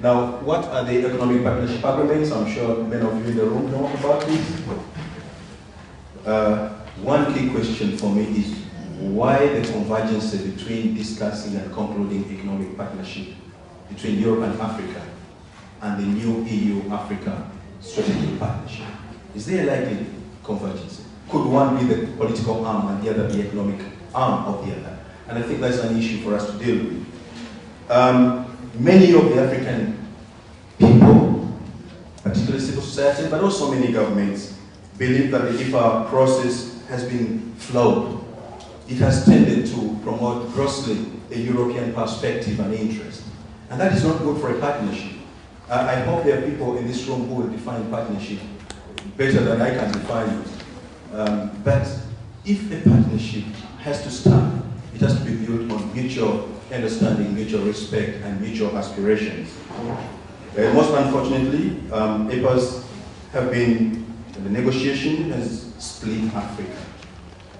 Now, what are the economic partnership agreements? I'm sure many of you in the room know about this. One key question for me is why the convergence between discussing and concluding economic partnership between Europe and Africa and the new EU-Africa strategic partnership? Is there a likely convergence? Could one be the political arm and the other the economic arm of the other? And I think that's an issue for us to deal with. Many of the African people, particularly civil society, but also many governments, believe that the IPA process has been flawed. It has tended to promote grossly a European perspective and interest. And that is not good for a partnership. I hope there are people in this room who will define partnership better than I can define it. But if a partnership has to stand, it has to be built on mutual understanding, mutual respect, and mutual aspirations. Most unfortunately, EPAs have been, the negotiation has split Africa.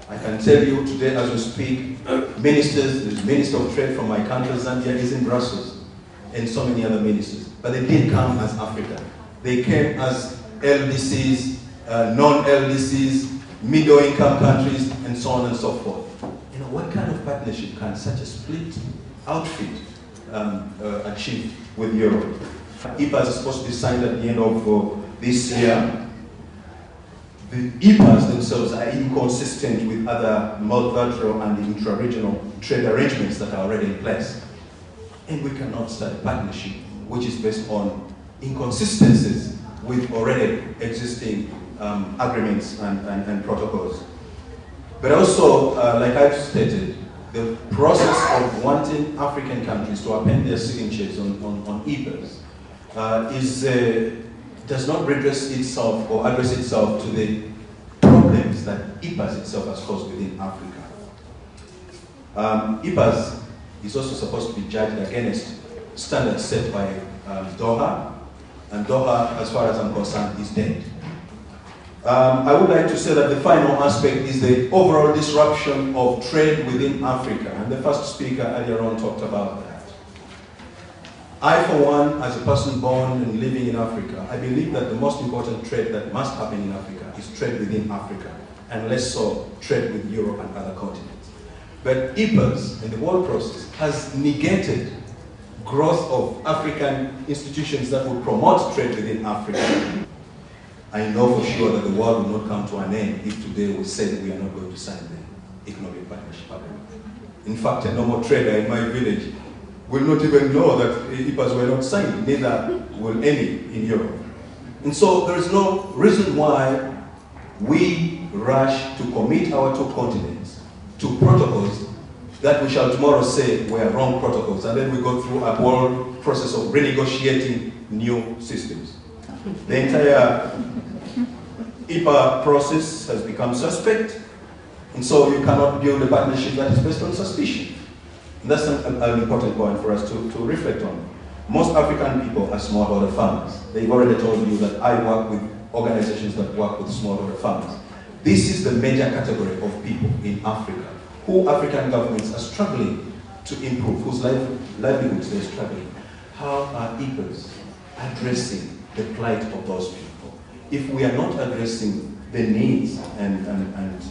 I can tell you today as we speak, ministers, the Minister of Trade from my country, Zambia, is in Brussels, and so many other ministers. But they didn't come as Africa. They came as LDCs, non-LDCs, middle-income countries, and so on and so forth. You know, what kind of partnership can such a split outfit achieve with Europe? EPAs are supposed to be signed at the end of this year. The EPAs themselves are inconsistent with other multilateral and intra-regional trade arrangements that are already in place. And we cannot start a partnership which is based on inconsistencies with already existing agreements and protocols. But also, like I've stated, the process of wanting African countries to append their signatures on EPAs does not redress itself or address itself to the problems that EPAs itself has caused within Africa. EPAs is also supposed to be judged against standards set by Doha, and Doha, as far as I'm concerned, is dead. I would like to say that the final aspect is the overall disruption of trade within Africa, and the first speaker earlier on talked about that. I, for one, as a person born and living in Africa, I believe that the most important trade that must happen in Africa is trade within Africa, and less so trade with Europe and other continents. But EPAs and the world process has negated growth of African institutions that will promote trade within Africa. I know for sure that the world will not come to an end if today we say that we are not going to sign the economic partnership agreement. In fact, a normal trader in my village will not even know that EPAs were not signed, neither will any in Europe. And so there is no reason why we rush to commit our two continents to protocols that we shall tomorrow say were wrong protocols, and then we go through a whole process of renegotiating new systems. The entire EPA process has become suspect, and so you cannot build a partnership that is based on suspicion. And that's an important point for us to reflect on. Most African people are smallholder farmers. They've already told you that I work with organizations that work with smallholder farmers. This is the major category of people in Africa who African governments are struggling to improve, whose livelihoods they're struggling. How are EPAs addressing the plight of those people? If we are not addressing the needs and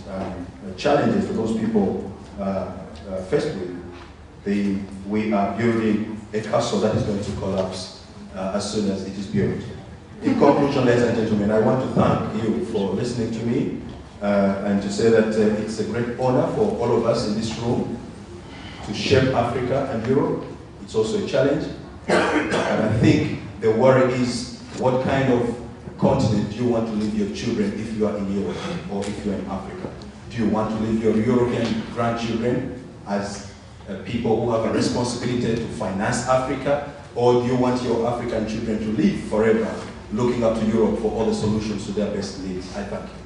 challenges that those people faced with, we are building a castle that is going to collapse as soon as it is built. In conclusion, ladies and gentlemen, I want to thank you for listening to me and to say that it's a great honor for all of us in this room to shape Africa and Europe. It's also a challenge. And I think the worry is, what kind of continent do you want to leave your children if you are in Europe or if you are in Africa? Do you want to leave your European grandchildren as people who have a responsibility to finance Africa, or do you want your African children to live forever looking up to Europe for all the solutions to their best needs? I thank you.